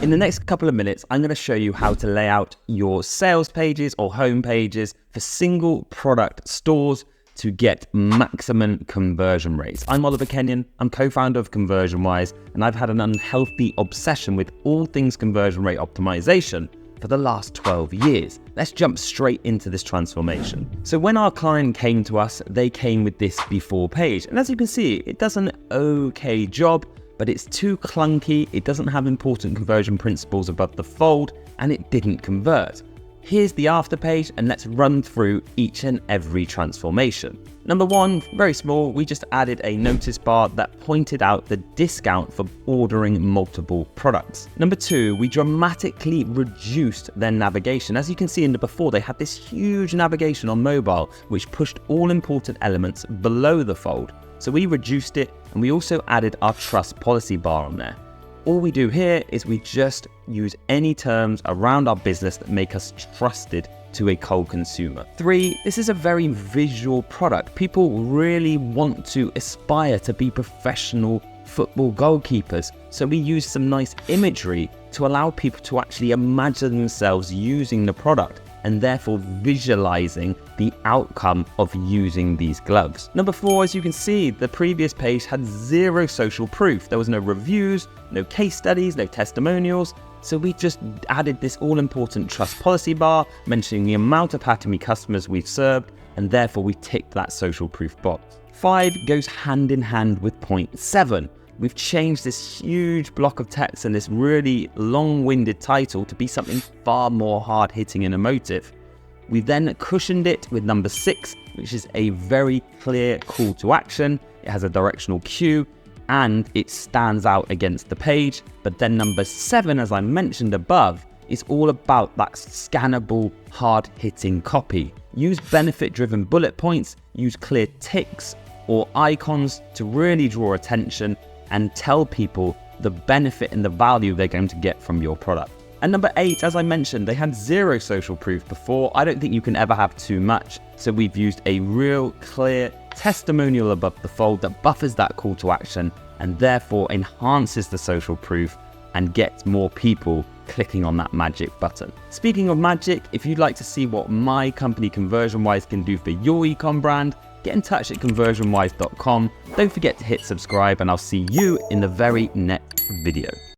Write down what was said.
In the next couple of minutes, I'm going to show you how to lay out your sales pages or home pages for single product stores to get maximum conversion rates. I'm Oliver Kenyon, I'm co-founder of ConversionWise, and I've had an unhealthy obsession with all things conversion rate optimization for the last 12 years. Let's jump straight into this transformation. So when our client came to us, they came with this before page. And as you can see, it does an okay job, but it's too clunky. It doesn't have important conversion principles above the fold, and it didn't convert. Here's the after page, and let's run through each and every transformation. Number one, very small, we just added a notice bar that pointed out the discount for ordering multiple products. Number two, we dramatically reduced their navigation. As you can see in the before, they had this huge navigation on mobile, which pushed all important elements below the fold. So we reduced it, and we also added our trust policy bar on there. All we do here is we just use any terms around our business that make us trusted to a cold consumer. Three, this is a very visual product. People really want to aspire to be professional football goalkeepers. So we use some nice imagery to allow people to actually imagine themselves using the product and therefore visualizing the outcome of using these gloves. Number four, as you can see, the previous page had zero social proof. There was no reviews, no case studies, no testimonials. So we just added this all-important trust policy bar, mentioning the amount of happy customers we've served, and therefore we ticked that social proof box. Five goes hand in hand with point seven. We've changed this huge block of text and this really long-winded title to be something far more hard-hitting and emotive. We've then cushioned it with number six, which is a very clear call to action. It has a directional cue and it stands out against the page. But then number seven, as I mentioned above, is all about that scannable, hard-hitting copy. Use benefit-driven bullet points, use clear ticks or icons to really draw attention and tell people the benefit and the value they're going to get from your product. And number eight, as I mentioned, they had zero social proof before. I don't think you can ever have too much. So we've used a real clear testimonial above the fold that buffers that call to action and therefore enhances the social proof and gets more people clicking on that magic button. Speaking of magic, if you'd like to see what my company ConversionWise can do for your ecom brand, get in touch at ConversionWise.com. Don't forget to hit subscribe, and I'll see you in the very next video.